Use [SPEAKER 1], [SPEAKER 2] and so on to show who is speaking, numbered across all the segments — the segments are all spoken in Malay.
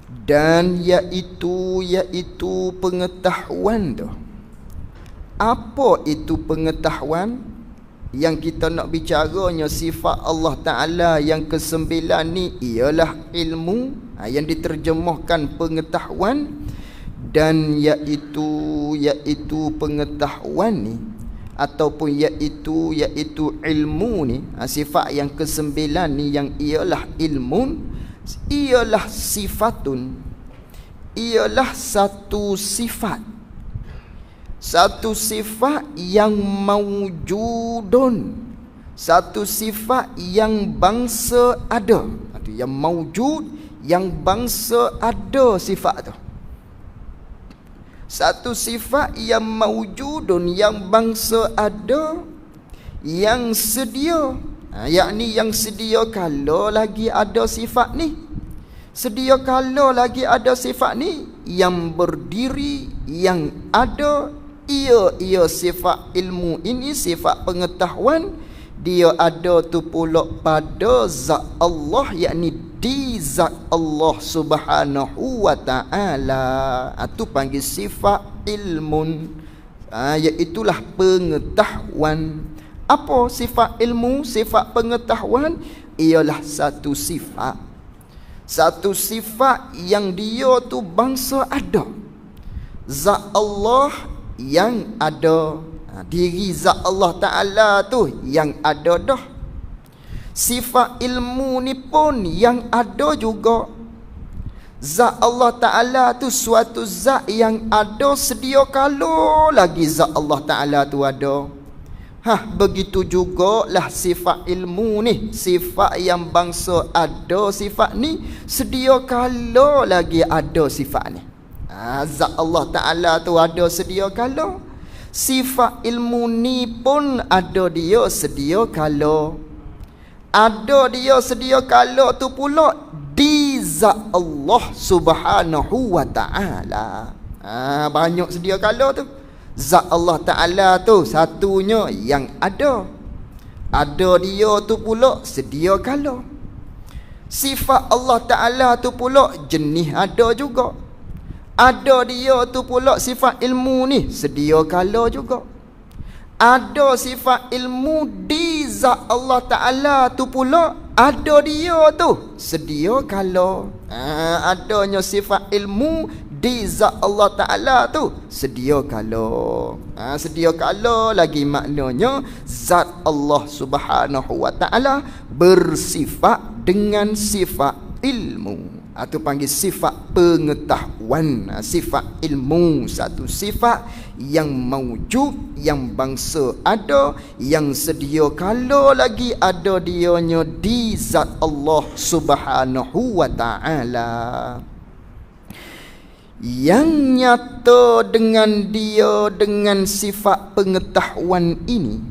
[SPEAKER 1] Dan iaitu pengetahuan tu. Apa itu pengetahuan? Yang kita nak bicaranya sifat Allah Ta'ala yang ke-9 ni ialah ilmu, yang diterjemahkan pengetahuan. Dan iaitu pengetahuan ni ataupun iaitu ilmu ni, sifat yang ke-9 ni yang ialah ilmu, ialah sifatun, ialah satu sifat yang maujudun, satu sifat yang bangsa ada. Yang maujud, yang bangsa ada sifat tu. Satu sifat yang maujudun, yang bangsa ada, yang sedia, yakni yang sedia kala lagi ada sifat ni. Sedia kala lagi ada sifat ni, yang berdiri, yang ada. Ia sifat ilmu ini, sifat pengetahuan. Dia ada tu pula pada zat Allah, yakni di zat Allah Subhanahu wa ta'ala. Itu panggil sifat ilmun, iaitulah pengetahuan. Apa sifat ilmu, sifat pengetahuan? Ialah satu sifat yang dia tu bangsa ada. Zat Allah yang ada, diri zat Allah Ta'ala tu yang ada dah. Sifat ilmu ni pun yang ada juga. Zat Allah Ta'ala tu suatu zat yang ada sedia kala lagi zat Allah Ta'ala tu ada. Begitu jugalah sifat ilmu ni, sifat yang bangsa ada sifat ni, sedia kala lagi ada sifat ni. Zat Allah Ta'ala tu ada sedia kala. Sifat ilmu ni pun ada dia sedia kala. Ada dia sedia kala tu pula di zat Allah Subhanahu wa ta'ala. Banyak sedia kala tu. Zat Allah Ta'ala tu satunya yang ada. Ada dia tu pula sedia kala. Sifat Allah Ta'ala tu pula jenis ada juga. Ada dia tu pula sifat ilmu ni sedia kala juga. Ada sifat ilmu di zat Allah Ta'ala tu pula ada dia tu sedia kala. Adanya sifat ilmu di zat Allah Ta'ala tu sedia kala. Sedia kala lagi maknanya zat Allah Subhanahu wa ta'ala bersifat dengan sifat ilmu. Itu panggil sifat pengetahuan. Sifat ilmu, satu sifat yang maujud, yang bangsa ada, yang sedia kala lagi ada dianya di zat Allah Subhanahu wa ta'ala. Yang nyata dengan dia, dengan sifat pengetahuan ini,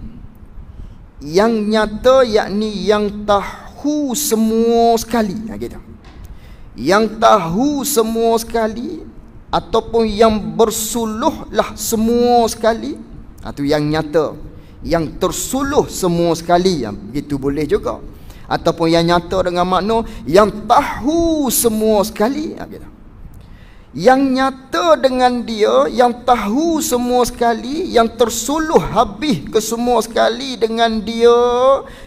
[SPEAKER 1] yang nyata yakni yang tahu semua sekali, gitu. Yang tahu semua sekali ataupun yang bersuluhlah semua sekali. Itu yang nyata, yang tersuluh semua sekali, begitu boleh juga. Ataupun yang nyata dengan makna yang tahu semua sekali, gitu. Yang nyata dengan dia, yang tahu semua sekali, yang tersuluh habis ke semua sekali dengan dia,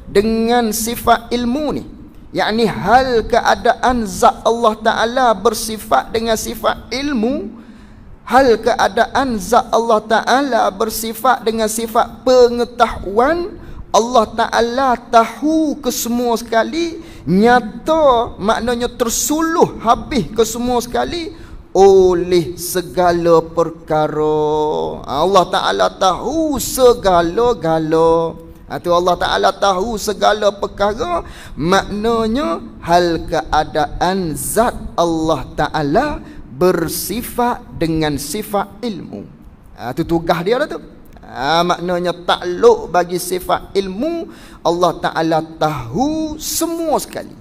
[SPEAKER 1] dengan sifat ilmu ni, yakni hal keadaan zat Allah Ta'ala bersifat dengan sifat ilmu. Hal keadaan zat Allah Ta'ala bersifat dengan sifat pengetahuan. Allah Ta'ala tahu ke semua sekali, nyata maknanya tersuluh habis ke semua sekali oleh segala perkara. Allah Ta'ala tahu segala-gala. Itu Allah Ta'ala tahu segala perkara, maknanya hal keadaan zat Allah Ta'ala bersifat dengan sifat ilmu. Itu tugas dia lah tu. Maknanya takluk bagi sifat ilmu. Allah Ta'ala tahu semua sekali,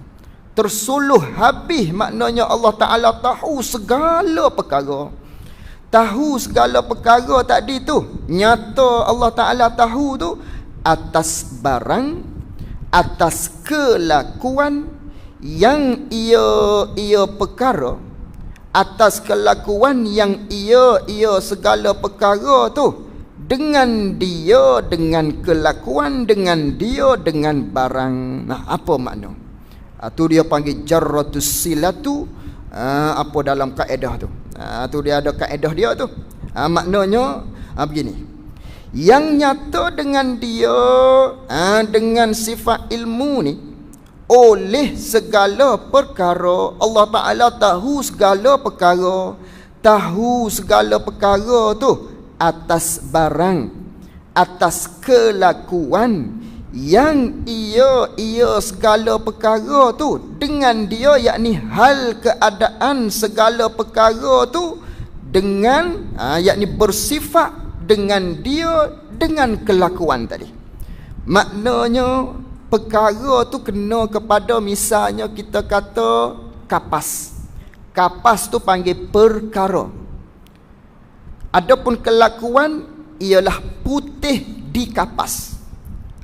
[SPEAKER 1] tersuluh habis, maknanya Allah Ta'ala tahu segala perkara. Tahu segala perkara tadi tu, nyata Allah Ta'ala tahu tu atas barang, atas kelakuan yang ia perkara atas kelakuan yang ia segala perkara tu, dengan dia, dengan kelakuan, dengan dia, dengan barang. Nah, apa makna? Tu dia panggil jarratus silatu. Apa dalam kaedah tu? Tu dia ada kaedah dia tu. Maknanya begini. Yang nyata dengan dia, dengan sifat ilmu ni, oleh segala perkara. Allah Ta'ala tahu segala perkara. Tahu segala perkara tu atas barang, atas kelakuan yang ia segala perkara tu dengan dia, yakni hal keadaan segala perkara tu dengan yakni bersifat dengan dia, dengan kelakuan tadi. Maknanya perkara tu kena kepada, misalnya kita kata kapas. Kapas tu panggil perkara. Adapun kelakuan ialah putih di kapas.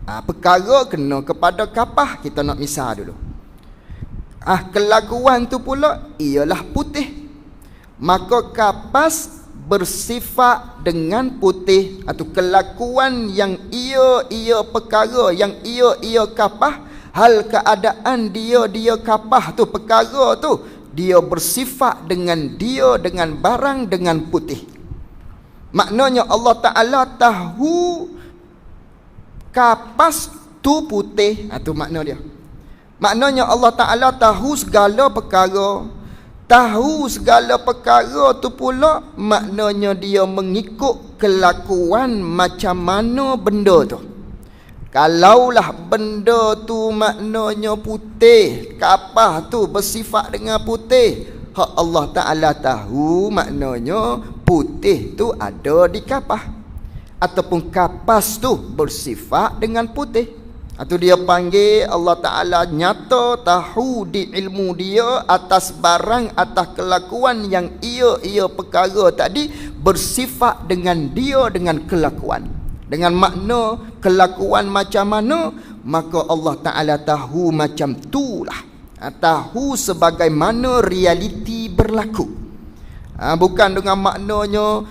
[SPEAKER 1] Perkara kena kepada kapas, kita nak misal dulu. Kelakuan tu pula ialah putih. Maka kapas bersifat dengan putih, atau kelakuan yang ia perkara yang ia kapah, hal keadaan dia kapah tu, perkara tu dia bersifat dengan dia, dengan barang, dengan putih. Maknanya Allah Ta'ala tahu kapas tu putih. Itu makna dia. Maknanya Allah Ta'ala tahu segala perkara. Tahu segala perkara tu pula maknanya dia mengikut kelakuan macam mana benda tu. Kalaulah benda tu maknanya putih, kapas tu bersifat dengan putih, hak Allah Ta'ala tahu maknanya putih tu ada di kapas, ataupun kapas tu bersifat dengan putih. Itu dia panggil Allah Ta'ala nyata tahu di ilmu dia atas barang, atas kelakuan yang ia perkara tadi bersifat dengan dia, dengan kelakuan. Dengan makna kelakuan macam mana, maka Allah Ta'ala tahu macam itulah. Tahu sebagaimana realiti berlaku. Bukan dengan maknanya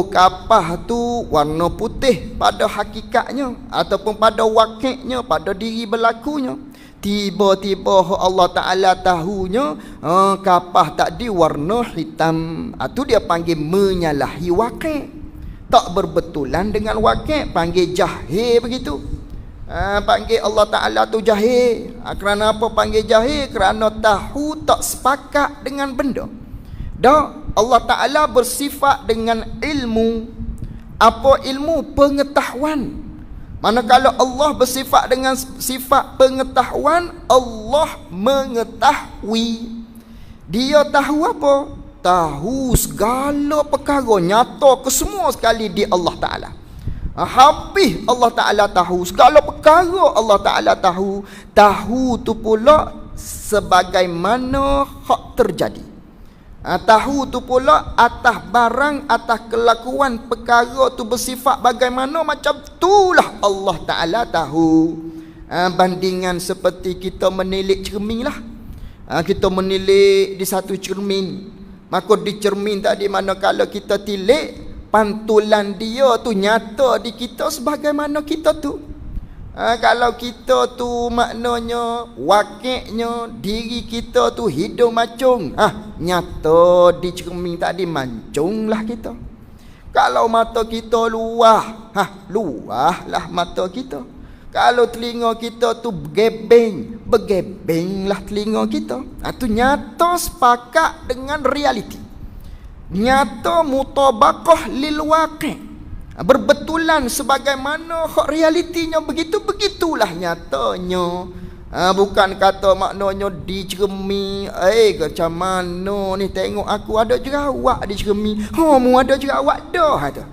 [SPEAKER 1] kapas tu warna putih pada hakikatnya, ataupun pada wakilnya, pada diri berlakunya. Tiba-tiba Allah Ta'ala tahunya kapas tadi warna hitam. Itu dia panggil menyalahi wakil. Tak berbetulan dengan wakil, panggil jahil begitu. Panggil Allah Ta'ala tu jahil. Kerana apa panggil jahil? Kerana tahu tak sepakat dengan benda. Dah, Allah Ta'ala bersifat dengan ilmu. Apa ilmu? Pengetahuan. Manakala Allah bersifat dengan sifat pengetahuan, Allah mengetahui. Dia tahu apa? Tahu segala perkara, nyata kesemua sekali di Allah Ta'ala. Habis Allah Ta'ala tahu segala perkara, Allah Ta'ala tahu. Tahu tu pula sebagaimana hak terjadi. Tahu tu pula atas barang, atas kelakuan perkara tu bersifat bagaimana, macam itulah Allah Ta'ala tahu. Bandingan seperti kita menilik cermin lah. Kita menilik di satu cermin, maka di cermin tadi manakala kita tilik, pantulan dia tu nyata di kita sebagaimana kita tu. Kalau kita tu maknanya wakilnya diri kita tu hidung macung, nyata di cermin tadi mancunglah kita. Kalau mata kita luah, luah lah mata kita. Kalau telinga kita tu bergebenglah telinga kita. Itu nyata sepakat dengan realiti. Nyata mutabaqah lil waqi'. Berbetulan sebagaimana hak realitinya, begitulah nyatanya. Bukan kata maknanya di cermin, macam mana ni, tengok aku ada jerawat di cermin, mu ada jerawat dah ada.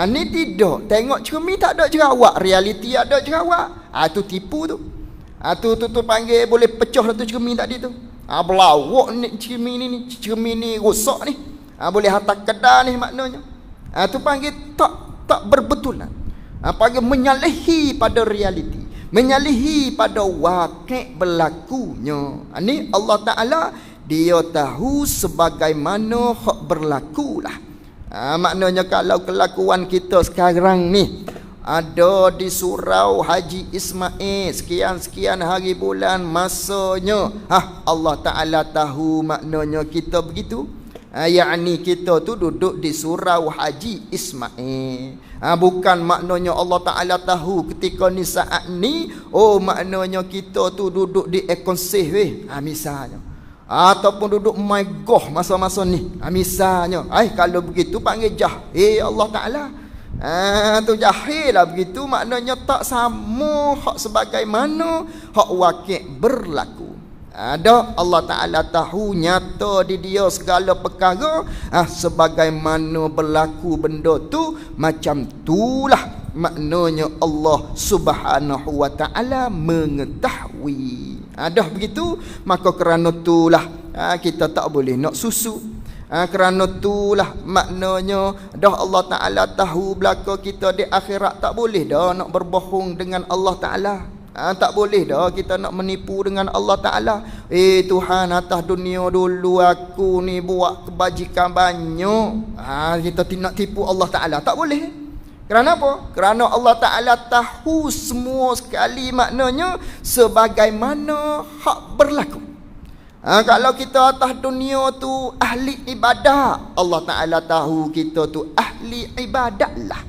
[SPEAKER 1] Ni tidak, tengok cermin tak ada jerawat, realiti ada jerawat. Tu tipu tu. Tu panggil boleh pecah tu cermin tadi tu. Belawak ni cermin ni rosak ni. Boleh hantar kedai ni maknanya. Tu panggil tak berbetulan. Panggil menyalahi pada realiti, menyalahi pada wakil berlakunya. Ni Allah Ta'ala dia tahu sebagaimana hak berlakulah. Maknanya kalau kelakuan kita sekarang ni ada di surau Haji Ismail sekian-sekian hari bulan masanya, Allah Ta'ala tahu maknanya kita begitu. Yakni kita tu duduk di surau Haji Ismail. Bukan maknanya Allah Ta'ala tahu ketika ni saat ni, maknanya kita tu duduk di Ekonsih misalnya, ataupun duduk Maegoh masa-masa ni, misalnya. Kalau begitu panggil jahil Allah Ta'ala. Tu jahil lah begitu. Maknanya tak sama hak sebagaimana hak wakil berlaku. Ada Allah Ta'ala tahu nyata di dia segala perkara, sebagaimana berlaku benda tu, macam itulah maknanya Allah Subhanahu wa Ta'ala mengetahui. Dah begitu, maka kerana itulah kita tak boleh nak susu. Kerana itulah maknanya dah Allah Ta'ala tahu belaka kita di akhirat, tak boleh dah nak berbohong dengan Allah Ta'ala. Tak boleh dah kita nak menipu dengan Allah Ta'ala. Tuhan, atas dunia dulu aku ni buat kebajikan banyak. Kita nak tipu Allah Ta'ala, tak boleh. Kerana apa? Kerana Allah Ta'ala tahu semua sekali maknanya sebagaimana hak berlaku. Kalau kita atas dunia tu ahli ibadah, Allah Ta'ala tahu kita tu ahli ibadah lah.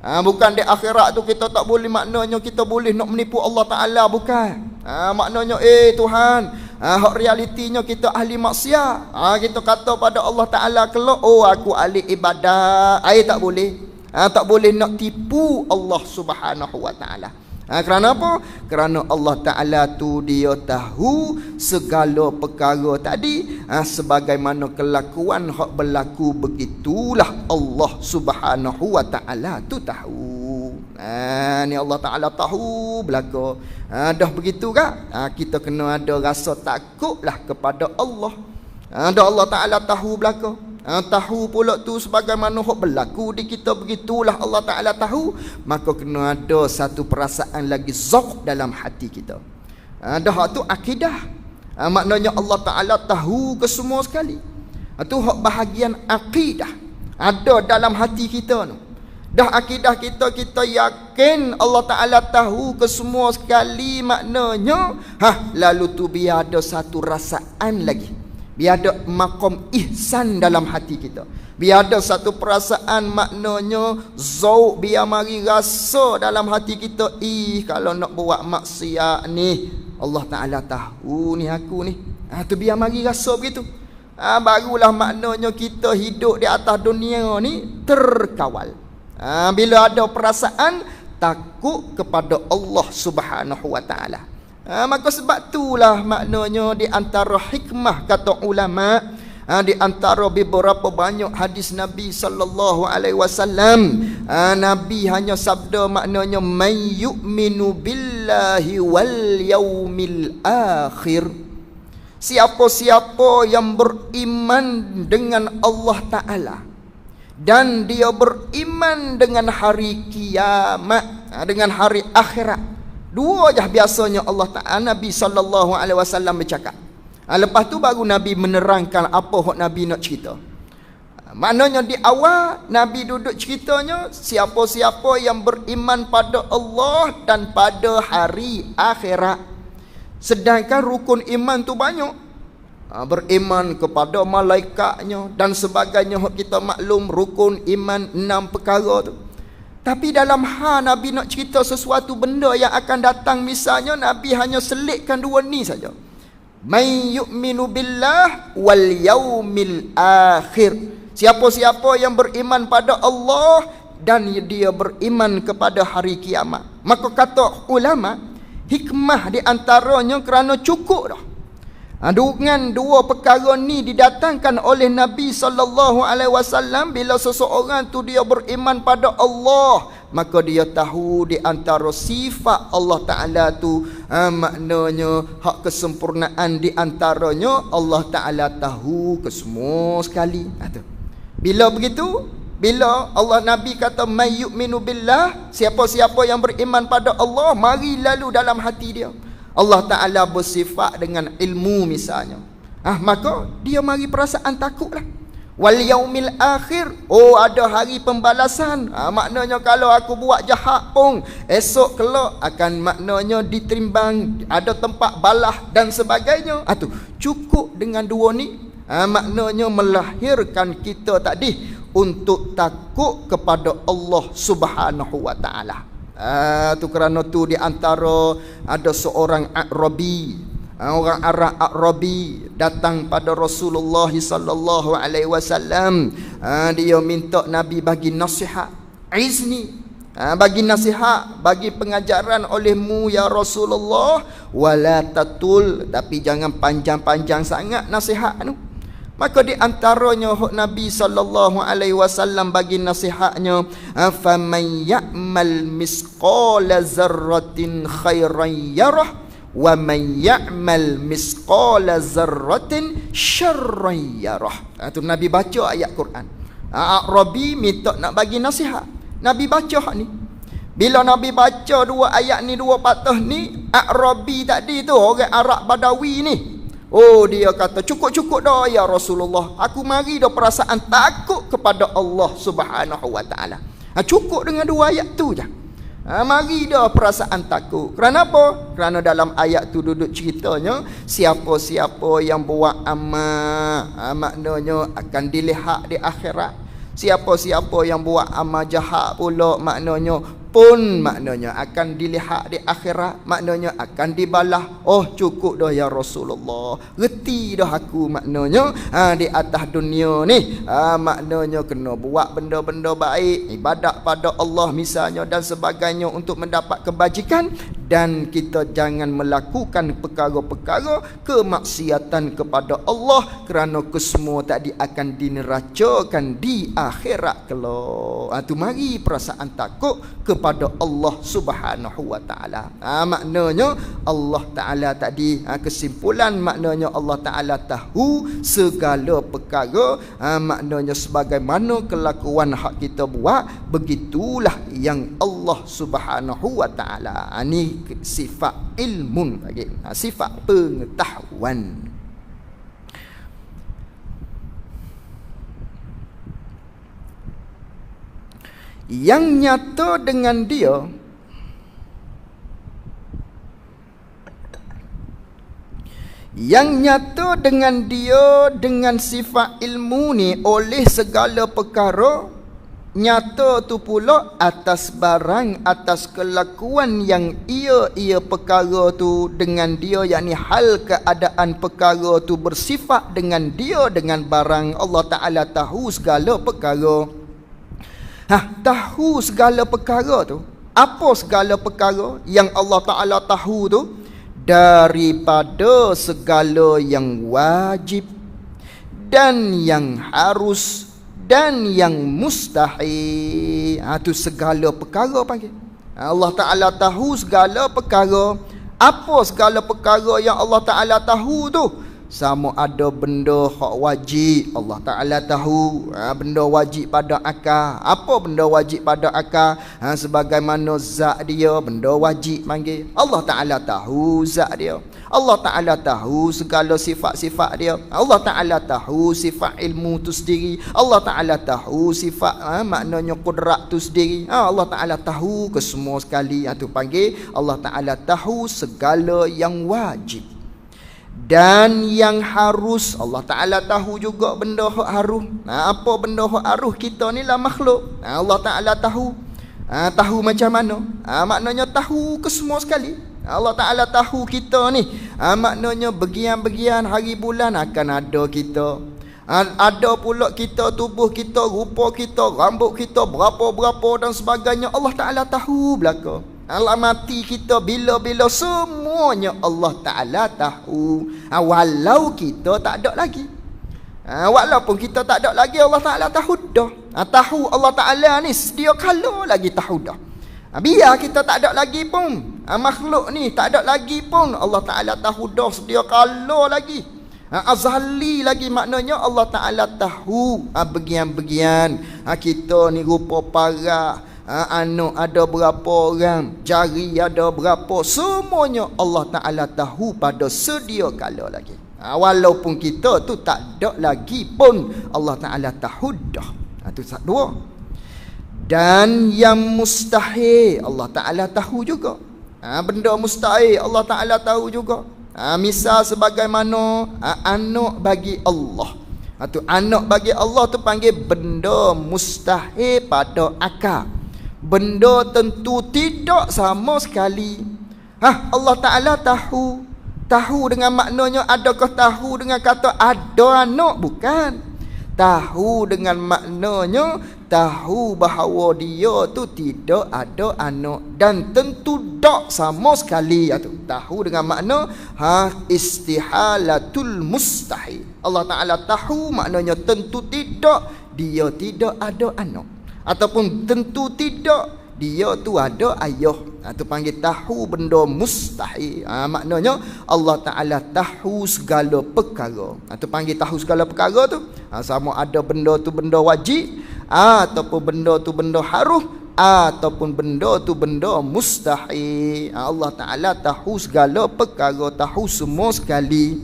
[SPEAKER 1] Bukan di akhirat tu kita tak boleh, maknanya kita boleh nak menipu Allah Ta'ala, bukan. Maknanya Tuhan, hak realitinya kita ahli maksiat. Kita kata pada Allah Ta'ala kelak, aku ahli ibadah. Tak boleh. Tak boleh nak tipu Allah Subhanahu wa Ta'ala. Kerana apa? Kerana Allah Ta'ala tu dia tahu segala perkara tadi, sebagaimana kelakuan hak berlaku, begitulah Allah Subhanahu wa Ta'ala tu tahu. Ni Allah Ta'ala tahu belaka. Dah begitu kak, kita kena ada rasa takutlah kepada Allah. Dah Allah Ta'ala tahu belaka, tahu pula tu sebagaimana hak berlaku di kita, begitulah Allah Ta'ala tahu. Maka kena ada satu perasaan lagi, zauq dalam hati kita. Dah tu akidah. Maknanya Allah Ta'ala tahu ke semua sekali. Itu hak bahagian akidah ada dalam hati kita tu. Dah akidah kita, kita yakin Allah Ta'ala tahu ke semua sekali. Maknanya lalu tu biar ada satu rasaan lagi, biar ada maqam ihsan dalam hati kita, biar ada satu perasaan, maknanya zauq, biar mari rasa dalam hati kita, kalau nak buat maksiat ni Allah Ta'ala tahu ni aku ni. Tu biar mari rasa begitu. Barulah maknanya kita hidup di atas dunia ni terkawal. Bila ada perasaan takut kepada Allah Subhanahu wa Ta'ala. Maka sebab itulah maknanya di antara hikmah, kata ulama, di antara beberapa banyak hadis Nabi sallallahu alaihi wasallam, Nabi hanya sabda maknanya may yu'minu billahi wal yaumil akhir. Siapa-siapa yang beriman dengan Allah Ta'ala dan dia beriman dengan hari kiamat, dengan hari akhirat. Dua je biasanya Allah Ta'ala, Nabi sallallahu alaihi wasallam bercakap. Lepas tu baru Nabi menerangkan apa hak Nabi nak cerita. Maknanya di awal Nabi duduk ceritanya siapa-siapa yang beriman pada Allah dan pada hari akhirat. Sedangkan rukun iman tu banyak. Beriman kepada malaikatnya dan sebagainya. Kita maklum rukun iman 6 perkara tu. Tapi dalam Nabi nak cerita sesuatu benda yang akan datang, misalnya Nabi hanya selitkan 2 ni saja. May yu'minu billah wal yaumil akhir. Siapa-siapa yang beriman pada Allah dan dia beriman kepada hari kiamat. Maka kata ulama, hikmah di antaranya kerana cukup dah. Dengan 2 perkara ni didatangkan oleh Nabi sallallahu alaihi wasallam. Bila seseorang tu dia beriman pada Allah, maka dia tahu di antara sifat Allah Ta'ala tu, maknanya hak kesempurnaan di antaranya Allah Ta'ala tahu ke semua sekali. Bila begitu, bila Allah Nabi kata may yu'minu billah, siapa-siapa yang beriman pada Allah, mari lalu dalam hati dia Allah Ta'ala bersifat dengan ilmu misalnya. Maka dia mari perasaan takutlah. Wal yaumil akhir, ada hari pembalasan. Maknanya kalau aku buat jahat pun esok kelak akan maknanya ditimbang, ada tempat balas dan sebagainya. Tu cukup dengan dua ni, maknanya melahirkan kita tadi untuk takut kepada Allah Subhanahu wa taala. Tu kerana tu di antara ada seorang Arabi, orang Arab Arabi datang pada Rasulullah sallallahu alaihi wasallam. Dia minta Nabi bagi nasihat, izni, bagi nasihat, bagi pengajaran olehmu ya Rasulullah, wala tatul, tapi jangan panjang-panjang sangat nasihat tu. Maka di antaranya Nabi sallallahu alaihi wasallam bagi nasihatnya, faman ya'mal misqala zarratin khairan yarah wa man ya'mal misqala zarratin syarran yarah. Tu Nabi baca ayat Quran. Arabi minta nak bagi nasihat, Nabi baca ni. Bila Nabi baca dua ayat ni, dua patah ni, Arabi tadi tu, orang Arab Badawi ni, dia kata cukup-cukup dah ya Rasulullah, aku mari dah perasaan takut kepada Allah Subhanahu wa taala. Cukup dengan dua ayat tu je. Mari dah perasaan takut. Kerana apa? Kerana dalam ayat tu duduk ceritanya, siapa-siapa yang buat amal, maknanya akan dilihat di akhirat. Siapa-siapa yang buat amal jahat pula, maknanya pun maknanya akan dilihat di akhirat, maknanya akan dibalas. Cukup dah ya Rasulullah, reti dah aku maknanya di atas dunia ni maknanya kena buat benda-benda baik, ibadat pada Allah misalnya dan sebagainya untuk mendapat kebajikan, dan kita jangan melakukan perkara-perkara kemaksiatan kepada Allah, kerana kesemua tadi akan dineracakan di akhirat kelak. Tu mari perasaan takut kepada Allah Subhanahu wa taala. Maknanya Allah taala tadi, kesimpulan maknanya Allah taala tahu segala perkara, maknanya sebagaimana kelakuan hak kita buat, begitulah yang Allah Subhanahu wa taala. Ni sifat ilmun lagi, sifat pengetahuan. Yang nyata dengan dia, dengan sifat ilmu ni oleh segala perkara, nyata tu pula atas barang, atas kelakuan yang ia perkara tu dengan dia, yakni hal keadaan perkara tu bersifat dengan dia, dengan barang. Allah Ta'ala tahu segala perkara. Tahu segala perkara tu. Apa segala perkara yang Allah Ta'ala tahu tu? Daripada segala yang wajib dan yang harus dan yang mustahil. Tu segala perkara panggil. Allah Ta'ala tahu segala perkara. Apa segala perkara yang Allah Ta'ala tahu tu? Sama ada benda hak wajib, Allah Ta'ala tahu. Benda wajib pada akal. Apa benda wajib pada akal? Sebagaimana zat dia, benda wajib panggil. Allah Ta'ala tahu zat dia. Allah Ta'ala tahu segala sifat-sifat dia. Allah Ta'ala tahu sifat ilmu tu sendiri. Allah Ta'ala tahu sifat maknanya kudrat tu sendiri. Allah Ta'ala tahu kesemua sekali. Tu panggil Allah Ta'ala tahu segala yang wajib dan yang harus. Allah Ta'ala tahu juga benda hak harus. Apa benda hak harus? Kita ni lah makhluk. Allah Ta'ala tahu. Tahu macam mana? Maknanya tahu kesemua sekali. Allah Ta'ala tahu kita ni, maknanya bagian-bagian hari bulan akan ada kita. Ada pula kita, tubuh kita, rupa kita, rambut kita, berapa-berapa dan sebagainya. Allah Ta'ala tahu belaka. Mati kita bila-bila, semuanya Allah Ta'ala tahu. Walau kita tak ada lagi. Walaupun kita tak ada lagi, Allah Ta'ala tahu dah. Tahu Allah Ta'ala ni sedia kala lagi tahu dah. Biar kita tak ada lagi pun, makhluk ni tak ada lagi pun, Allah Ta'ala tahu dah sedia kala lagi. Azali lagi, maknanya Allah Ta'ala tahu bagian-bagian kita ni, rupa parah, anak ada berapa orang, jari ada berapa, semuanya Allah Ta'ala tahu pada sedia kala lagi. Walaupun kita tu tak ada lagi pun Allah Ta'ala tahu dah. Itu dua. Dan yang mustahil Allah Ta'ala tahu juga. Benda mustahil Allah Ta'ala tahu juga. Misal sebagaimana anak bagi Allah. Tu anak bagi Allah tu panggil benda mustahil pada akal. Benda tentu tidak sama sekali. Allah Ta'ala tahu. Tahu dengan maknanya, adakah tahu dengan kata ada anak? Bukan. Tahu dengan maknanya tahu bahawa dia tu tidak ada anak, dan tentu tak sama sekali. Tahu dengan makna istihalatul mustahil. Allah Ta'ala tahu maknanya tentu tidak, dia tidak ada anak, ataupun tentu tidak dia tu ada ayah. Itu panggil tahu benda mustahil. Maknanya Allah Ta'ala tahu segala perkara. Itu panggil tahu segala perkara tu. Sama ada benda tu benda wajib, ataupun benda tu benda haruh, ataupun benda tu benda mustahil. Allah Ta'ala tahu segala perkara, tahu semua sekali.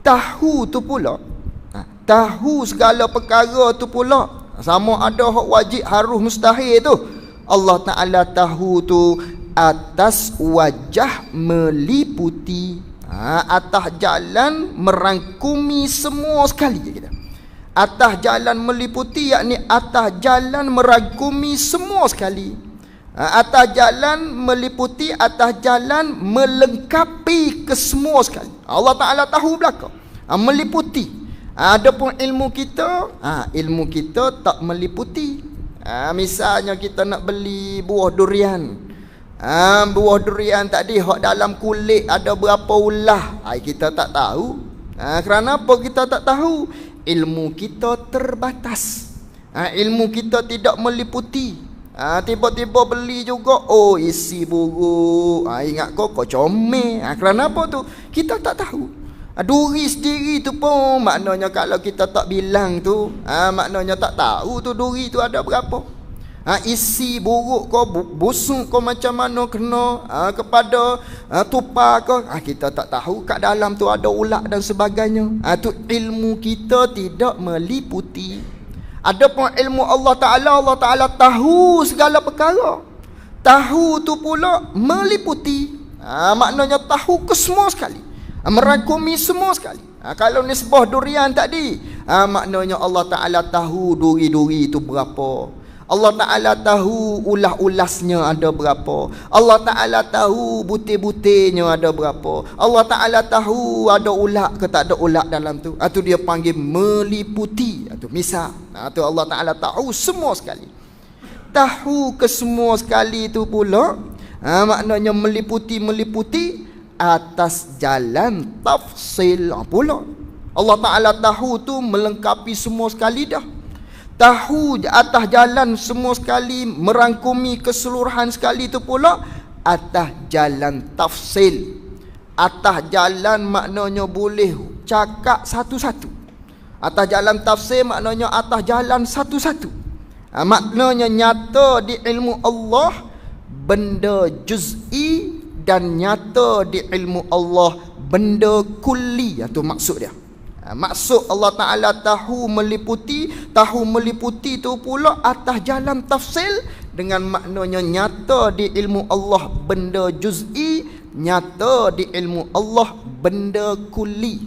[SPEAKER 1] Tahu tu pula, tahu segala perkara tu pula, sama ada hak wajib, haruh, mustahil tu, Allah Ta'ala tahu tu atas wajah meliputi, atas jalan merangkumi semua sekali kita. Atas jalan meliputi, yakni atas jalan merangkumi semua sekali. Atas jalan meliputi, atas jalan melengkapi kesemua sekali. Allah Ta'ala tahu belaka, meliputi. Adapun ilmu kita tak meliputi. Misalnya kita nak beli buah durian. Buah durian tadi hak dalam kulit ada berapa ulah, kita tak tahu. Kerana apa kita tak tahu? Ilmu kita terbatas. Ilmu kita tidak meliputi. Tiba-tiba beli juga, isi buruk. Ingat kau comel. Kerana apa tu? Kita tak tahu. Duri sendiri tu pun maknanya kalau kita tak bilang tu, maknanya tak tahu tu duri tu ada berapa. Isi buruk kau, busuk kau macam mana kena kepada tupa kau, kita tak tahu kat dalam tu ada ulat dan sebagainya. Tu ilmu kita tidak meliputi. Adapun ilmu Allah Ta'ala tahu segala perkara. Tahu tu pula meliputi. Maknanya tahu ke semua sekali, merangkumi semua sekali. Kalau nisbah durian tadi, maknanya Allah Ta'ala tahu duri-duri itu berapa. Allah Ta'ala tahu ulas-ulasnya ada berapa. Allah Ta'ala tahu butir-butirnya ada berapa. Allah Ta'ala tahu ada ulat ke tak ada ulat dalam tu. Itu dia panggil meliputi. Itu misal. Itu Allah Ta'ala tahu semua sekali. Tahu ke semua sekali itu pula, maknanya meliputi atas jalan tafsil pula. Allah Ta'ala tahu tu melengkapi semua sekali dah. Tahu atas jalan semua sekali, merangkumi keseluruhan sekali tu pula atas jalan tafsil. Atas jalan maknanya boleh cakap satu-satu. Atas jalan tafsil maknanya atas jalan satu-satu. Maknanya nyata di ilmu Allah benda juz'i, dan nyata di ilmu Allah benda kulli. Itu maksud dia. Maksud Allah Ta'ala tahu meliputi tu pula atas jalan tafsil, dengan maknanya nyata di ilmu Allah benda juz'i, nyata di ilmu Allah benda kulli.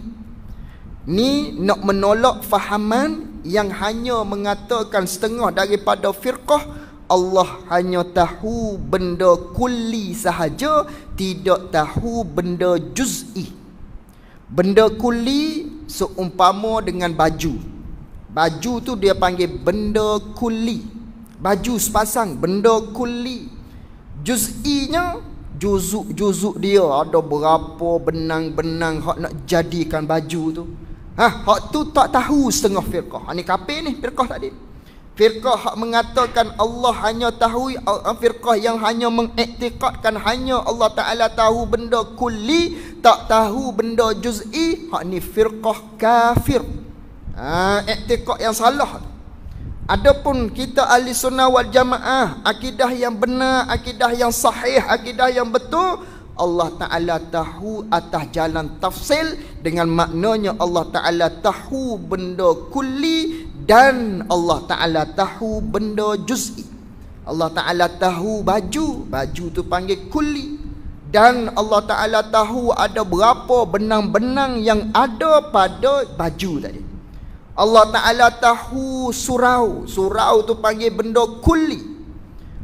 [SPEAKER 1] Ni nak menolak fahaman yang hanya mengatakan setengah daripada firqah Allah hanya tahu benda kulli sahaja, tidak tahu benda juz'i. Benda kulli seumpama dengan baju. Baju tu dia panggil benda kulli. Baju sepasang, benda kulli. Juz'inya, juzuk dia ada berapa benang-benang hak nak jadikan baju tu. Hak tu tak tahu setengah firqah. Ni kafir ni firqah tadi. Firqah hak mengatakan Allah hanya tahu, firqah yang hanya mengiktikadkan hanya Allah Ta'ala tahu benda kulli, tak tahu benda juz'i. Hak ni firqah kafir. Iktikad yang salah. Adapun kita ahli sunnah wal jamaah, akidah yang benar, akidah yang sahih, akidah yang betul, Allah Ta'ala tahu atas jalan tafsil, dengan maknanya Allah Ta'ala tahu benda kulli, dan Allah Ta'ala tahu benda juz'i. Allah Ta'ala tahu baju tu panggil kulli, dan Allah Ta'ala tahu ada berapa benang-benang yang ada pada baju tadi. Allah Ta'ala tahu surau tu panggil benda kulli.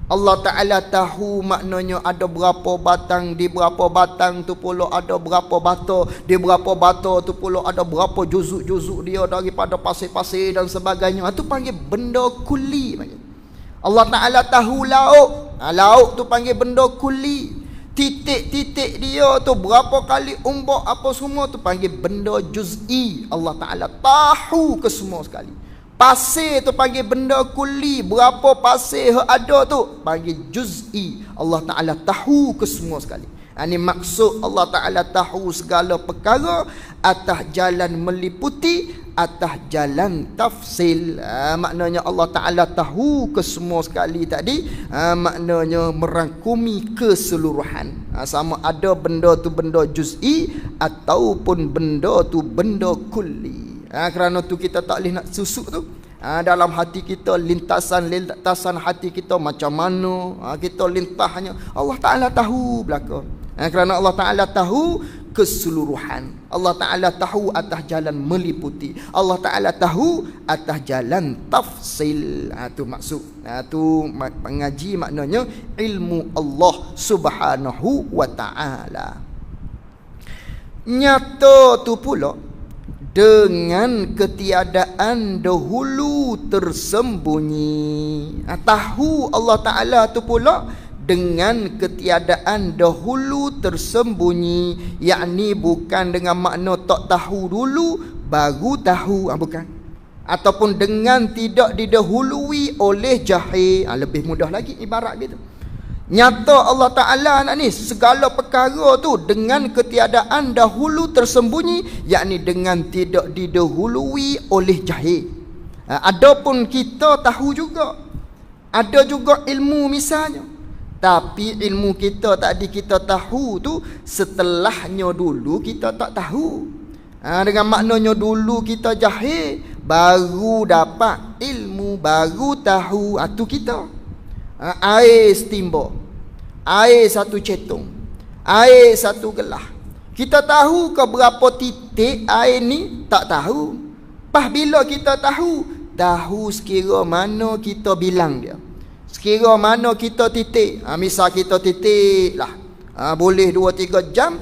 [SPEAKER 1] Allah Ta'ala tahu maknanya ada berapa batang, di berapa batang tu pula ada berapa bata, di berapa bata tu pula ada berapa juzuk-juzuk dia daripada pasir-pasir dan sebagainya. Itu panggil benda kulli panggil. Allah Ta'ala tahu lauk tu panggil benda kulli. Titik-titik dia tu berapa kali umbak apa semua tu panggil benda juz'i. Allah Ta'ala tahu ke semua sekali. Pasir tu panggil benda kulli, berapa pasir ada tu panggil juz'i. Allah Ta'ala tahu ke semua sekali. Ini maksud Allah Ta'ala tahu segala perkara atas jalan meliputi, atas jalan tafsil. Maknanya Allah Ta'ala tahu ke semua sekali tadi, maknanya merangkumi keseluruhan. Sama ada benda tu benda juz'i ataupun benda tu benda kulli. Kerana tu kita tak boleh nak susuk tu. Dalam hati kita, lintasan hati kita macam mana kita lintahnya, Allah Ta'ala tahu belaka. Kerana Allah Ta'ala tahu keseluruhan. Allah Ta'ala tahu atas jalan meliputi. Allah Ta'ala tahu atas jalan tafsil. Itu maksud. Itu mengaji maknanya ilmu Allah Subhanahu wa Ta'ala. Nyata tu pula dengan ketiadaan dahulu tersembunyi. Tahu Allah Ta'ala tu pula dengan ketiadaan dahulu tersembunyi, yakni bukan dengan makna tak tahu dulu baru tahu, bukan. Ataupun dengan tidak didahului oleh jahil. Lebih mudah lagi ibarat gitu. Nyata Allah Ta'ala nak ni segala perkara tu dengan ketiadaan dahulu tersembunyi, yakni dengan tidak didahului oleh jahil. Adapun kita tahu juga, ada juga ilmu misalnya, tapi ilmu kita tadi kita tahu tu setelahnya dulu kita tak tahu. Dengan maknanya dulu kita jahil, baru dapat ilmu, baru tahu. Tu kita air setimba, air satu cetung, air satu gelas, kita tahu ke berapa titik air ni? Tak tahu. Pas bila kita tahu sekira mana kita bilang dia, sekira mana kita titik. Misal kita titik lah, boleh 2-3 jam,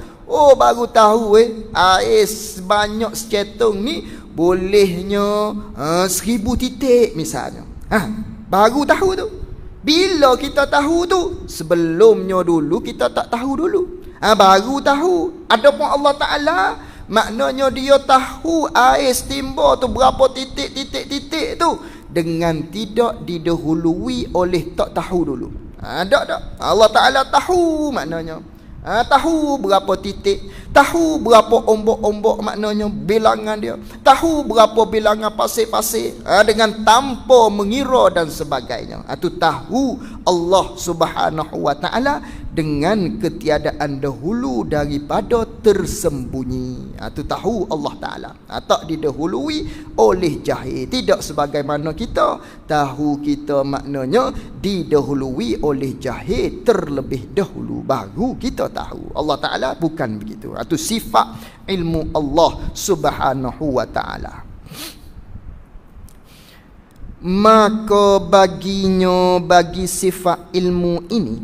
[SPEAKER 1] baru tahu air sebanyak secetung ni bolehnya 1000 titik misalnya. Baru tahu tu. Bila kita tahu tu, sebelumnya dulu kita tak tahu dulu. Baru tahu. Adapun Allah Ta'ala, maknanya dia tahu air setimba tu berapa titik tu dengan tidak didahului oleh tak tahu dulu. Tak. Allah Ta'ala tahu maknanya. Tahu berapa titik, tahu berapa ombak-ombak, maknanya bilangan dia, tahu berapa bilangan pasir-pasir, dengan tanpa mengira dan sebagainya. Itu tahu Allah Subhanahu wa Ta'ala dengan ketiadaan dahulu daripada tersembunyi. Itu tahu Allah Ta'ala. Tak didahului oleh jahil. Tidak sebagaimana kita tahu, kita maknanya didahului oleh jahil terlebih dahulu baru kita tahu. Allah Ta'ala bukan begitu. Itu sifat ilmu Allah Subhanahu wa Ta'ala. Maka baginya, bagi sifat ilmu ini,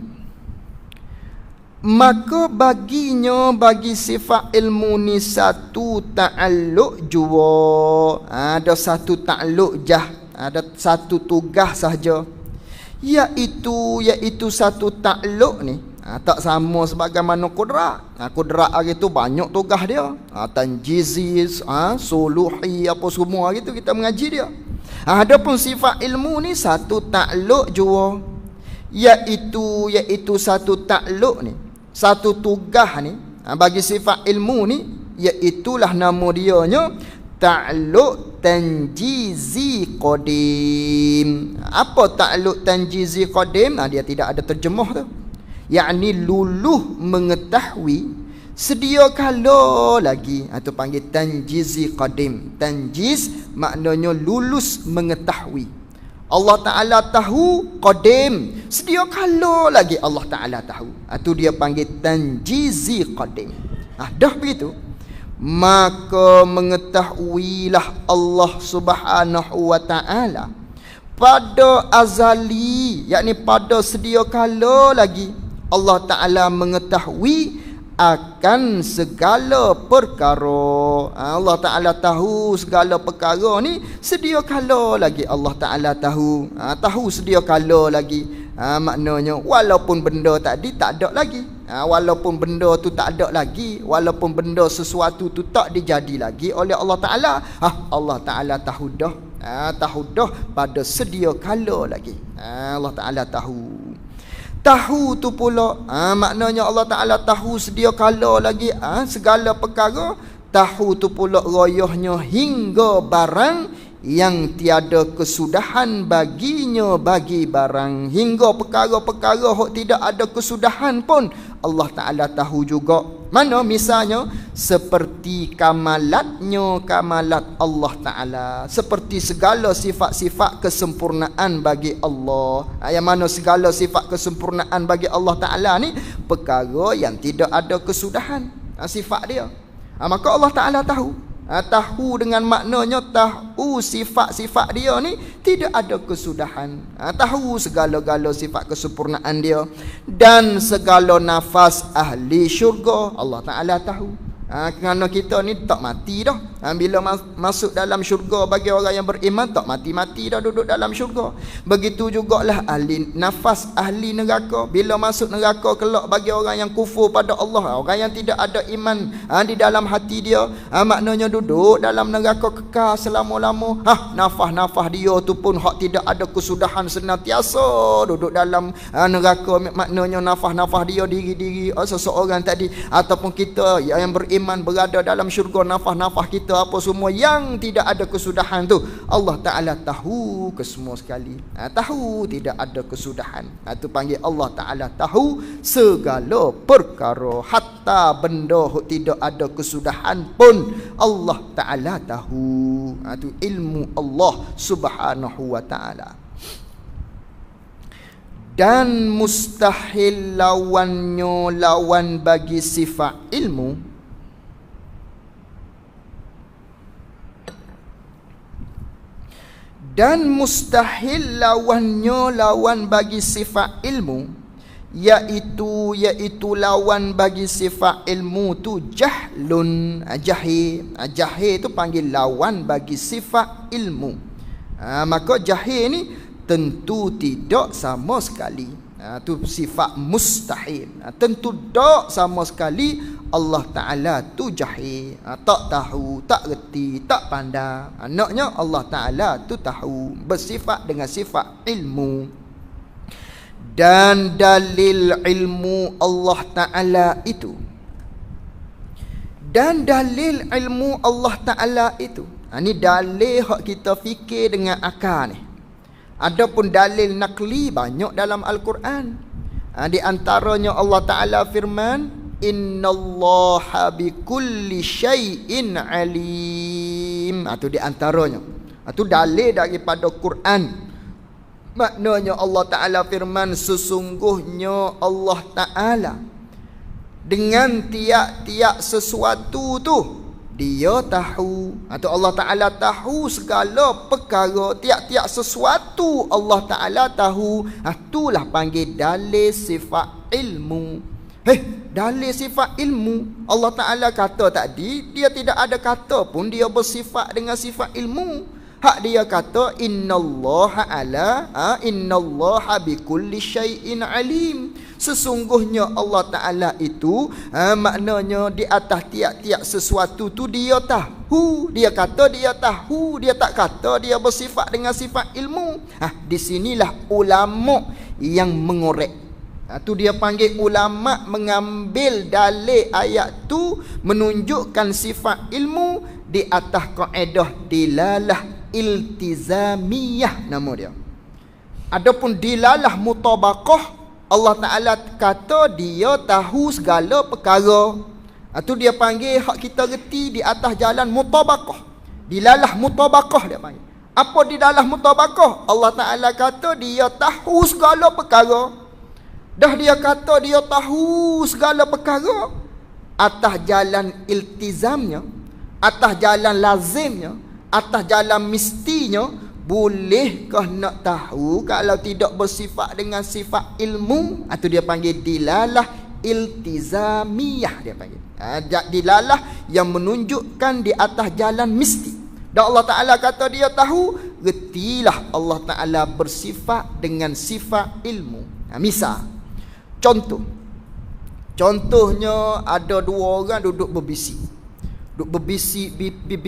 [SPEAKER 1] maka baginya, bagi sifat ilmu ni satu ta'alluq jua. Ada satu ta'alluq jah, ada satu tugas sahaja, iaitu satu ta'alluq ni tak sama sebagaimana kudrat. Kudrat hari tu banyak tugas dia, tanjiziz, suluhi, apa semua hari tu kita mengaji dia. Adapun sifat ilmu ni satu ta'alluq jua, iaitu satu ta'alluq ni, satu tugas ni, bagi sifat ilmu ni, iaitulah nama dianya ta'alluq tanjizi qadim. Apa ta'alluq tanjizi qadim? Dia tidak ada terjemah tu. yakni luluh mengetahui sedia kala lagi. Itu panggil tanjizi qadim. Tanjiz maknanya lulus mengetahui. Allah Ta'ala tahu qadim, sedia kala lagi Allah Ta'ala tahu. Itu dia panggil tanjizi qadim. Dah begitu, maka mengetahuilah Allah Subhanahu wa Ta'ala pada azali, yakni pada sedia kala lagi Allah Ta'ala mengetahui akan segala perkara. Allah Ta'ala tahu segala perkara ni sedia kala lagi Allah Ta'ala tahu. Tahu sedia kala lagi. Maknanya walaupun benda tadi tak ada lagi, walaupun benda tu tak ada lagi, walaupun benda sesuatu tu tak dijadi lagi oleh Allah Ta'ala, Allah Ta'ala tahu dah. Tahu dah pada sedia kala lagi. Allah Ta'ala tahu. Tahu tu pula maknanya Allah Ta'ala tahu sedia kala lagi segala perkara. Tahu tu pula royahnya hingga barang yang tiada kesudahan baginya bagi barang. Hingga perkara-perkara hok tidak ada kesudahan pun Allah Ta'ala tahu juga. Mana misalnya seperti kamalatnya kamalat Allah Ta'ala, seperti segala sifat-sifat kesempurnaan bagi Allah. Yang mana segala sifat kesempurnaan bagi Allah Ta'ala ni perkara yang tidak ada kesudahan, sifat dia. Maka Allah Ta'ala tahu. Tahu dengan maknanya tahu sifat-sifat dia ni tidak ada kesudahan. Tahu segala-gala sifat kesempurnaan dia. Dan segala nafas ahli syurga Allah Ta'ala tahu. Kerana kita ni tak mati dah. Bila masuk dalam syurga bagi orang yang beriman, tak mati-mati dah duduk dalam syurga. Begitu jugalah ahli nafas ahli neraka. Bila masuk neraka kelak bagi orang yang kufur pada Allah, orang yang tidak ada iman di dalam hati dia, maknanya duduk dalam neraka kekal selama-lama. Nafas-nafas dia tu pun hak tidak ada kesudahan, senantiasa duduk dalam neraka. Maknanya nafas-nafas dia, diri-diri seseorang tadi ataupun kita yang beriman berada dalam syurga, nafas-nafas kita apa semua yang tidak ada kesudahan tu Allah Ta'ala tahu kesemua sekali. Tahu tidak ada kesudahan. Itu panggil Allah Ta'ala tahu segala perkara, hatta benda tidak ada kesudahan pun Allah Ta'ala tahu. Itu ilmu Allah Subhanahu wa Ta'ala. Dan mustahil lawannya lawan bagi sifat ilmu. Dan mustahil lawannya lawan bagi sifat ilmu, iaitu lawan bagi sifat ilmu tu jahlun. Jahil tu panggil lawan bagi sifat ilmu. Maka jahil ni tentu tidak sama sekali. Tu sifat mustahil. Tentu tak sama sekali Allah Ta'ala tu jahil, tak tahu, tak reti, tak pandai. Naknya Allah Ta'ala tu tahu, bersifat dengan sifat ilmu. Dan dalil ilmu Allah Ta'ala itu, dan dalil ilmu Allah Ta'ala itu, ni dalil hak kita fikir dengan akal ni. Adapun dalil nakli banyak dalam Al-Quran. Di antaranya Allah Ta'ala firman, innallaha bikulli syai'in alim. Itu di antaranya. Itu dalil daripada Quran. Maknanya Allah Ta'ala firman, sesungguhnya Allah Ta'ala dengan tiap-tiap sesuatu tu Dia tahu. Atau Allah Ta'ala tahu segala perkara, tiap-tiap sesuatu Allah Ta'ala tahu. Itulah panggil dalil sifat ilmu. Dalil sifat ilmu. Allah Ta'ala kata tadi, dia tidak ada kata pun dia bersifat dengan sifat ilmu. Hak dia kata innallaha bikulli syai'in alim. Sesungguhnya Allah Ta'ala itu maknanya di atas tiap-tiap sesuatu tu dia tahu. Dia kata dia tahu, dia tak kata dia bersifat dengan sifat ilmu. Di sinilah ulama yang mengorek. Tu dia panggil ulama mengambil dalil ayat tu menunjukkan sifat ilmu di atas kaedah dilalah iltizamiyah nama dia. Adapun dilalah mutabaqah, Allah Ta'ala kata dia tahu segala perkara. Itu dia panggil hak kita reti di atas jalan mutabaqah. Dilalah mutabaqah dia panggil. Apa dilalah mutabaqah? Allah Ta'ala kata dia tahu segala perkara. Dah dia kata dia tahu segala perkara atas jalan iltizamnya, atas jalan lazimnya, atas jalan mestinya. Bolehkah nak tahu kalau tidak bersifat dengan sifat ilmu? Itu dia panggil dilalah iltizamiyah dia panggil. Dilalah yang menunjukkan di atas jalan mesti. Dan Allah Ta'ala kata dia tahu, retilah Allah Ta'ala bersifat dengan sifat ilmu. Misal, contohnya ada dua orang duduk berbisik. Duduk berbisik.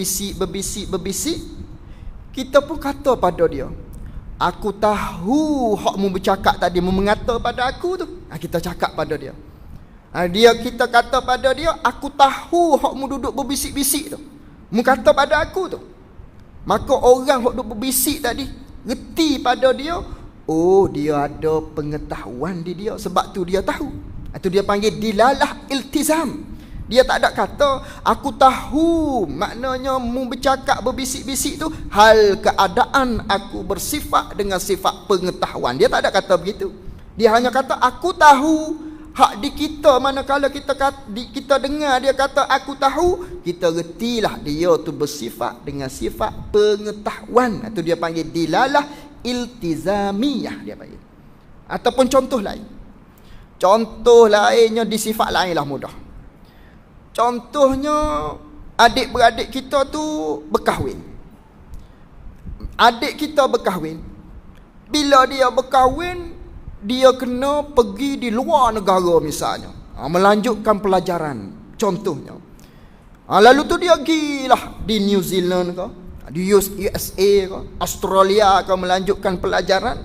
[SPEAKER 1] Kita pun kata pada dia, aku tahu hak mu bercakap tadi, mu mengata pada aku tu. Kita cakap pada dia. Kita kata pada dia, aku tahu hak mu duduk berbisik-bisik tu. Mu kata pada aku tu. Maka orang hak duduk berbisik tadi reti pada dia, oh dia ada pengetahuan di dia, sebab tu dia tahu. Itu dia panggil dilalah iltizam. Dia tak ada kata aku tahu, maknanya mu bercakap berbisik-bisik tu hal keadaan aku bersifat dengan sifat pengetahuan. Dia tak ada kata begitu. Dia hanya kata aku tahu. Hak di kita, manakala kita dengar dia kata aku tahu, kita retilah dia tu bersifat dengan sifat pengetahuan. Itu dia panggil dilalah iltizamiyah dia panggil. Ataupun contoh lainnya di sifat lain lah mudah. Contohnya adik-beradik kita tu berkahwin. Adik kita berkahwin. Bila dia berkahwin, dia kena pergi di luar negara misalnya, melanjutkan pelajaran contohnya. Lalu tu dia pergilah di New Zealand ke, di USA ke, Australia ke, melanjutkan pelajaran.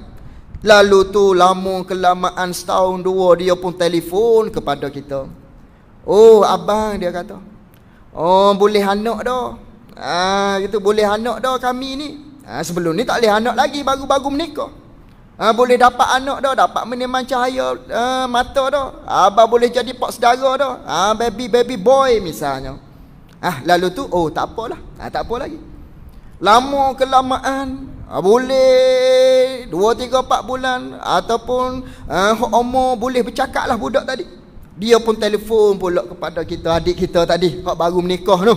[SPEAKER 1] Lalu tu lama kelamaan setahun dua dia pun telefon kepada kita. Oh abang, dia kata, oh boleh anak dah. Gitu, boleh anak dah kami ni. Sebelum ni tak boleh anak lagi, baru-baru menikah. Boleh dapat anak dah, dapat meniman cahaya mata dah. Abang boleh jadi pak saudara dah. Baby boy misalnya. Lalu tu, oh tak apalah. Tak apa lagi. Lama kelamaan, boleh 2, 3, 4 bulan ataupun umur boleh bercakap lah budak tadi. Dia pun telefon pula kepada kita, adik kita tadi hak baru menikah tu.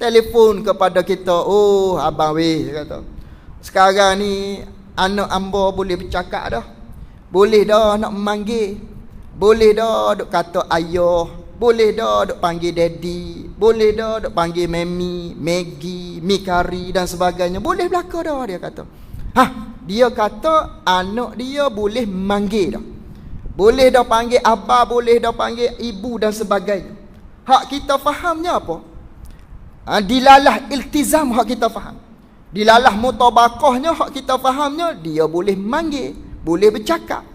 [SPEAKER 1] Telefon kepada kita, oh abang weh, dia kata, sekarang ni anak hamba boleh bercakap dah. Boleh dah nak memanggil. Boleh dah duk kata ayah. Boleh dah duk panggil daddy. Boleh dah duk panggil mami, Maggie, Mikari dan sebagainya. Boleh belaka dah, dia kata. Dia kata anak dia boleh memanggil dah. Boleh dah panggil abah, boleh dah panggil ibu dan sebagainya. Hak kita fahamnya apa? Dilalah iltizam hak kita faham. Dilalah mutabaqahnya hak kita fahamnya, dia boleh memanggil, boleh bercakap.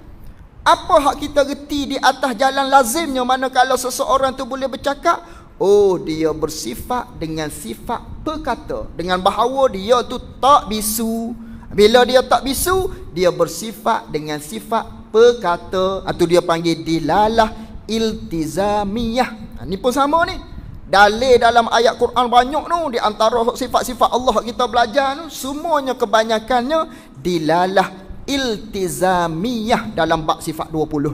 [SPEAKER 1] Apa hak kita reti di atas jalan lazimnya, mana kalau seseorang tu boleh bercakap, oh dia bersifat dengan sifat perkata, dengan bahawa dia tu tak bisu. Bila dia tak bisu, dia bersifat dengan sifat perkata. Atau dia panggil dilalah iltizamiyah. Ni pun sama ni. Dalil dalam ayat Quran banyak tu. Di antara sifat-sifat Allah kita belajar tu, semuanya kebanyakannya dilalah iltizamiyah dalam bab sifat 20.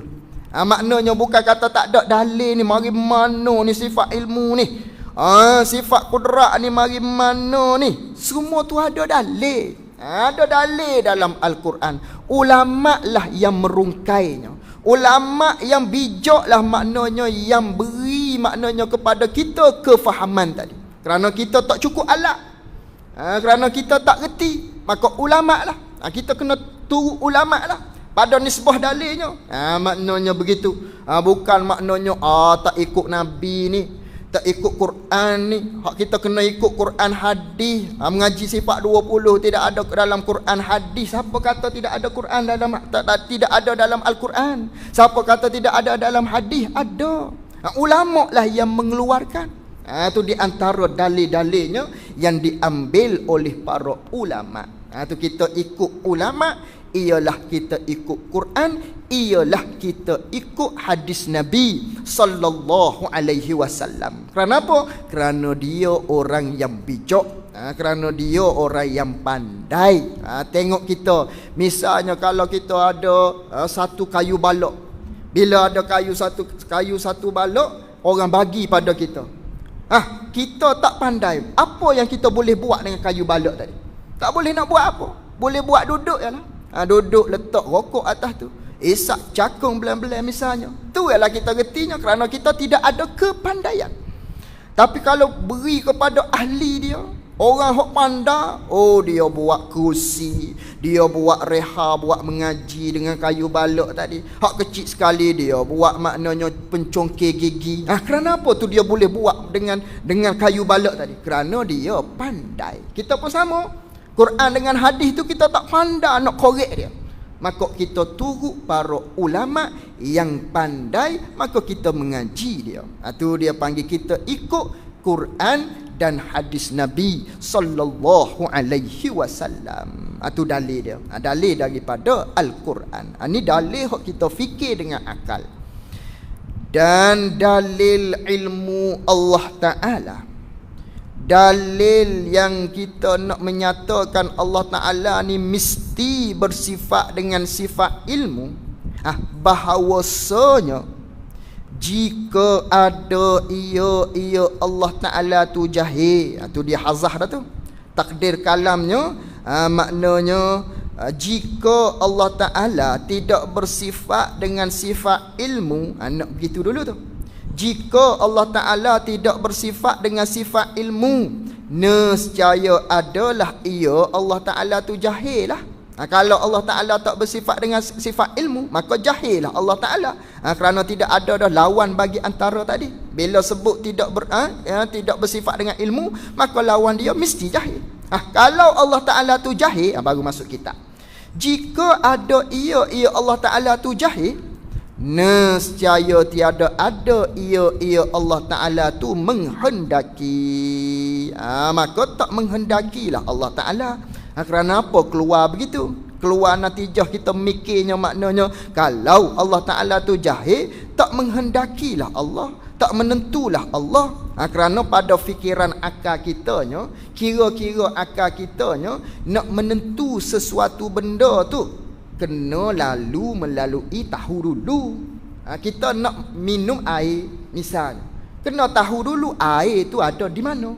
[SPEAKER 1] Maknanya bukan kata tak ada dalil ni, mari mana ni sifat ilmu ni. Sifat kudrat ni mari mana ni. Semua tu ada dalil. Ada dalil dalam Al-Quran. Ulama lah yang merungkainya. Ulama yang bijak lah, maknanya yang beri maknanya kepada kita kefahaman tadi. Kerana kita tak cukup alat, kerana kita tak reti, maka ulama lah. Kita kena turu ulama lah pada nisbah dalilnya. Maknanya begitu. Bukan maknanya tak ikut Nabi ni, tak ikut Quran ni. Hak kita kena ikut Quran hadis. Mengaji sifat 20 tidak ada dalam Quran hadis. Siapa kata tidak ada Quran dalam tidak ada dalam Al-Quran? Siapa kata tidak ada dalam hadis? Ada. Ulama lah yang mengeluarkan. Itu di antara dalil-dalilnya yang diambil oleh para ulama. Tu kita ikut ulama, ialah kita ikut Quran, ialah kita ikut hadis Nabi sallallahu alaihi wasallam. Kerana apa? Kerana dia orang yang bijak, kerana dia orang yang pandai. Tengok kita, misalnya kalau kita ada satu kayu balok, bila ada kayu satu balok, orang bagi pada kita. Kita tak pandai, apa yang kita boleh buat dengan kayu balok tadi? Tak boleh nak buat apa. Boleh buat duduk je lah. Duduk letak rokok atas tu, isak cakung belan-belan misalnya. Tu ialah kita retinya, kerana kita tidak ada kepandaian. Tapi kalau beri kepada ahli dia, orang hok pandai, dia buat kursi, dia buat reha, buat mengaji dengan kayu balok tadi. Hak kecil sekali dia buat, maknanya pencongkir gigi. Kerana apa tu dia boleh buat dengan kayu balok tadi? Kerana dia pandai. Kita pun sama. Quran dengan hadis tu kita tak pandai nak korek dia. Maka kita turut para ulama yang pandai, maka kita mengaji dia. Tu dia panggil kita ikut Quran dan hadis Nabi sallallahu alaihi wasallam. Tu dalil dia. Dalil daripada Al-Quran. Ni dalil yang kita fikir dengan akal. Dan dalil ilmu Allah Ta'ala, dalil yang kita nak menyatakan Allah Ta'ala ni mesti bersifat dengan sifat ilmu, bahawasanya jika ada ia Allah Ta'ala tu jahil. Tu dia hazah dah tu. Takdir kalamnya, maknanya jika Allah Ta'ala tidak bersifat dengan sifat ilmu, nak begitu dulu tu. Jika Allah Ta'ala tidak bersifat dengan sifat ilmu, nescaya adalah ia Allah Ta'ala tu jahil lah. Kalau Allah Ta'ala tak bersifat dengan sifat ilmu, maka jahil lah Allah Ta'ala. Kerana tidak ada dah lawan bagi antara tadi. Bila sebut tidak bersifat dengan ilmu, maka lawan dia mesti jahil. Kalau Allah Ta'ala tu jahil, baru masuk kitab. Jika ada ia Allah Ta'ala tu jahil, nescaya tiada ada ia Allah Ta'ala tu menghendaki. Maka tak menghendakilah Allah Ta'ala. Kerana apa keluar begitu? Keluar natijah kita mikirnya, maknanya kalau Allah Ta'ala tu jahil, tak menghendakilah Allah, tak menentulah Allah. Kerana pada fikiran akal kitanya, kira-kira akal kitanya, nak menentu sesuatu benda tu kena melalui tahu dulu. Kita nak minum air misalnya, kena tahu dulu air tu ada di mana.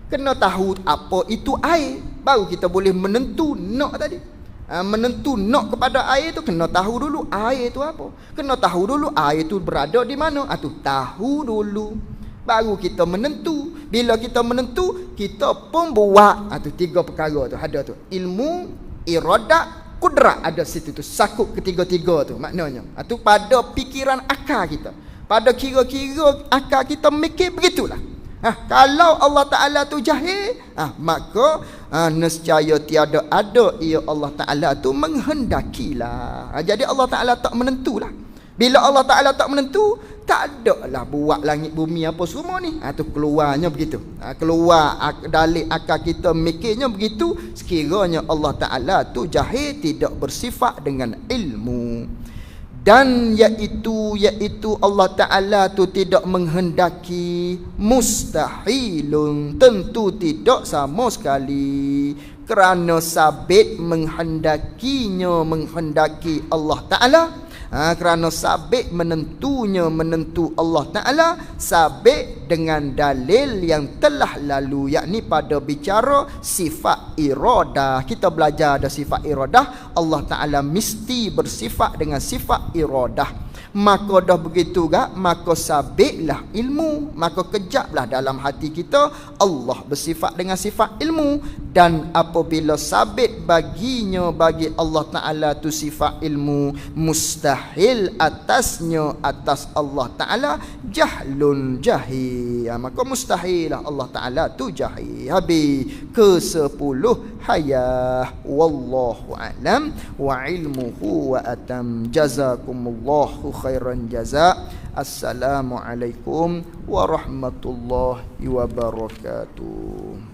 [SPEAKER 1] Kena tahu apa itu air, baru kita boleh menentu nak tadi. Menentu nak kepada air tu, kena tahu dulu air tu apa. Kena tahu dulu air tu berada di mana. Tu tahu dulu, baru kita menentu. Bila kita menentu, kita pun buat. Tu tiga perkara tu ada tu. Ilmu, iradah, kudrat ada situ tu. Sakut ketiga-tiga tu maknanya. Tu pada fikiran akal kita, pada kira-kira akal kita mikir begitulah. Kalau Allah Ta'ala tu jahil, maka nescaya tiada ada ia Allah Ta'ala tu menghendakilah. Jadi Allah Ta'ala tak menentulah. Bila Allah Ta'ala tak menentu, tak ada lah buat langit bumi apa semua ni. Tu keluarnya begitu. Keluar dalil akal kita mikirnya begitu. Sekiranya Allah Ta'ala tu jahil, tidak bersifat dengan ilmu. Dan iaitu Allah Ta'ala tu tidak menghendaki, mustahilun, tentu tidak sama sekali. Kerana sabit menghendakinya, menghendaki Allah Ta'ala. Kerana sabit menentu Allah Ta'ala, sabit dengan dalil yang telah lalu, yakni pada bicara sifat iradah. Kita belajar ada sifat iradah, Allah Ta'ala mesti bersifat dengan sifat iradah. Maka dah begitu gak, maka sabitlah ilmu, maka kejaplah dalam hati kita Allah bersifat dengan sifat ilmu. Dan apabila sabit baginya, bagi Allah Ta'ala tu sifat ilmu, mustahil atasnya, atas Allah Ta'ala jahlun, jahil. Maka mustahil Allah Ta'ala tu jahil. Habis ke-10 hayah. Wallahu a'lam wa ilmuhu wa atam. Jazakumullahu khairan jazak. Assalamualaikum warahmatullahi wabarakatuh.